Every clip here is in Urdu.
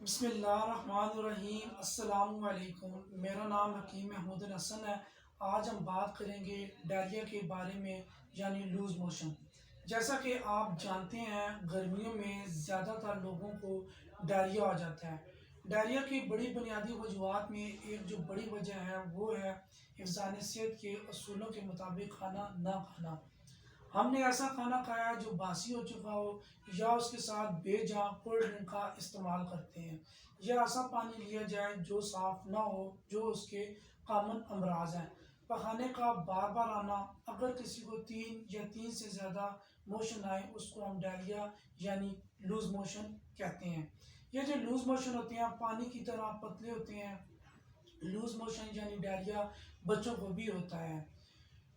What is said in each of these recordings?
بسم اللہ الرحمن الرحیم۔ السلام علیکم، میرا نام حکیم محمود حسن ہے۔ آج ہم بات کریں گے ڈائریا کے بارے میں، یعنی لوز موشن۔ جیسا کہ آپ جانتے ہیں گرمیوں میں زیادہ تر لوگوں کو ڈائریا آ جاتا ہے۔ ڈائریا کی بڑی بنیادی وجوہات میں ایک جو بڑی وجہ ہے وہ ہے حفظان صحت کے اصولوں کے مطابق کھانا نہ کھانا۔ ہم نے ایسا کھانا کھایا جو باسی ہو چکا ہو، یا اس کے ساتھ بے جان کولڈ ڈرنک کا استعمال کرتے ہیں، یا ایسا پانی لیا جائے جو صاف نہ ہو، جو اس کے کامن امراض ہیں۔ پخانے کا بار بار آنا، اگر کسی کو 3 سے زیادہ موشن آئے اس کو ہم ڈائریا یعنی لوز موشن کہتے ہیں۔ یہ جو لوز موشن ہوتے ہیں پانی کی طرح پتلے ہوتے ہیں۔ لوز موشن یعنی ڈائریا بچوں کو بھی ہوتا ہے۔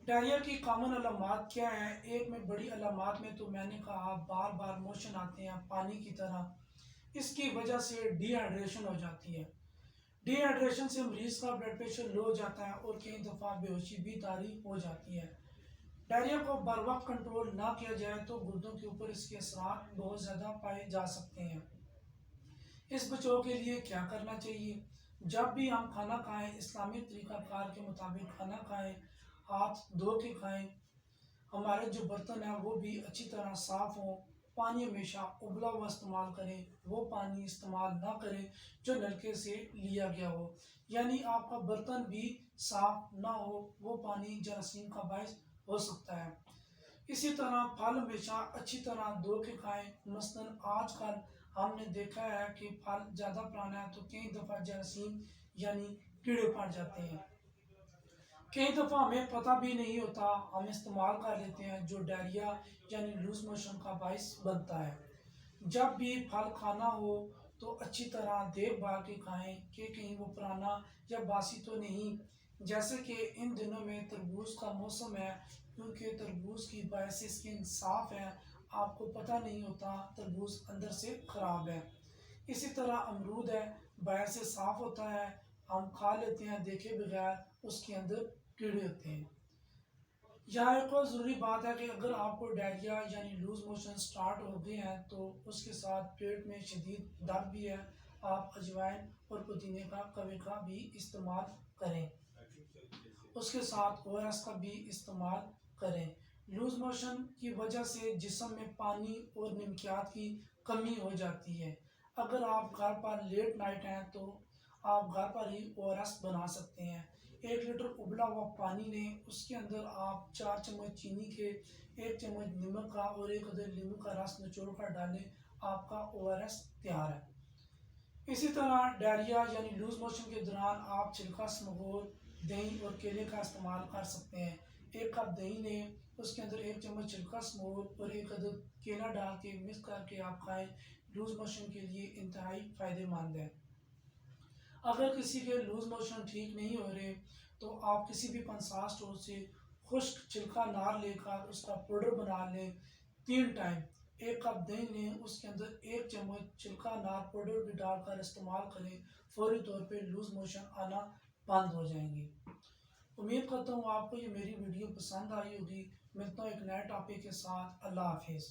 ڈائریا کی کامن علامات کیا ہیں؟ ایک میں بڑی علامات میں تو میں نے کہا بار بار موشن آتے ہیں پانی کی طرح۔ اس کی وجہ سے ڈی ہائیڈریشن ہو جاتی ہے۔ ڈی ہائیڈریشن سے مریض کا بلڈ پریشر لو ہو جاتا ہے اور کئی دفعہ بے ہوشی بھی طاری ہو جاتی ہے۔ ڈائریا کو بر وقت کنٹرول نہ کیا جائے تو گردوں کے اوپر اس کے اثرات بہت زیادہ پائے جا سکتے ہیں۔ اس بچاؤ کے لیے کیا کرنا چاہیے؟ جب بھی ہم کھانا کھائیں اسلامی طریقہ کار کے مطابق کھانا کھائیں، ہاتھ دھو کے کھائیں۔ ہمارے جو برتن ہیں وہ بھی اچھی طرح صاف ہوں۔ پانی ہمیشہ ابلا ہوا استعمال کریں، وہ پانی استعمال نہ کریں جو نلکے سے لیا گیا ہو، یعنی آپ کا برتن بھی صاف نہ ہو، وہ پانی جراثیم کا باعث ہو سکتا ہے۔ اسی طرح پھل ہمیشہ اچھی طرح دھو کے کھائیں۔ مثلاً آج کل ہم نے دیکھا ہے کہ پھل زیادہ پرانا ہے تو کئی دفعہ جراثیم یعنی کیڑے پڑ جاتے ہیں۔ کئی دفعہ ہمیں پتہ بھی نہیں ہوتا، ہم استعمال کر لیتے ہیں جو ڈائریا یعنی لوز موشن کا باعث بنتا ہے۔ جب بھی پھل کھانا ہو تو اچھی طرح دیکھ بھال کے کھائیں کہ کہیں وہ پرانا یا باسی تو نہیں۔ جیسے کہ ان دنوں میں تربوز کا موسم ہے، کیونکہ تربوز کی باعث سکن صاف ہے، آپ کو پتہ نہیں ہوتا تربوز اندر سے خراب ہے۔ اسی طرح امرود ہے، باہر سے صاف ہوتا ہے، ہم کھا لیتے ہیں دیکھے بغیر، اس کے اندر کیڑے ہوتے ہیں۔ یہاں ایک اور ضروری بات ہے کہ اگر آپ کو ڈائریا یعنی لوز موشن سٹارٹ ہو گئے ہیں تو اس کے ساتھ پیٹ میں شدید درد بھی ہے، آپ اجوائن اور پودینے کا کوے کا بھی استعمال کریں، اس کے ساتھ ORS کا بھی استعمال کریں۔ لوز موشن کی وجہ سے جسم میں پانی اور نمکیات کی کمی ہو جاتی ہے۔ اگر آپ گھر پر لیٹ نائٹ ہیں تو آپ گھر پر ہی ORS بنا سکتے ہیں۔ 1 لیٹر ابلا ہوا پانی لیں، اس کے اندر آپ 4 چمچ چینی کے، 1 چمچ نمک کا اور 1 عدد لیموں کا رس نچوڑ کر ڈالیں، آپ کا ORS تیار ہے۔ اسی طرح ڈائریا یعنی لوز موشن کے دوران آپ چھلکا سمگور، دہی اور کیلے کا استعمال کر سکتے ہیں۔ 1 کپ دہی لیں، اس کے اندر 1 چمچ چھلکا سمگور اور 1 عدد کیلا ڈال کے مکس کر کے آپ کھائیں، لوز موشن کے لیے انتہائی فائدہ مند ہے۔ اگر کسی کے لوز موشن ٹھیک نہیں ہو رہے تو آپ کسی بھی پنسا سٹور سے خشک چھلکا نار لے کر اس کا پاؤڈر بنا لیں 3 ٹائم۔ 1 کپ دہی لیں، اس کے اندر 1 چمچ چھلکا نار پاؤڈر بھی ڈال کر استعمال کریں، فوری طور پہ لوز موشن آنا بند ہو جائیں گے۔ امید کرتا ہوں آپ کو یہ میری ویڈیو پسند آئی ہوگی۔ ملتا ہوں ایک نئے ٹاپک کے ساتھ۔ اللہ حافظ۔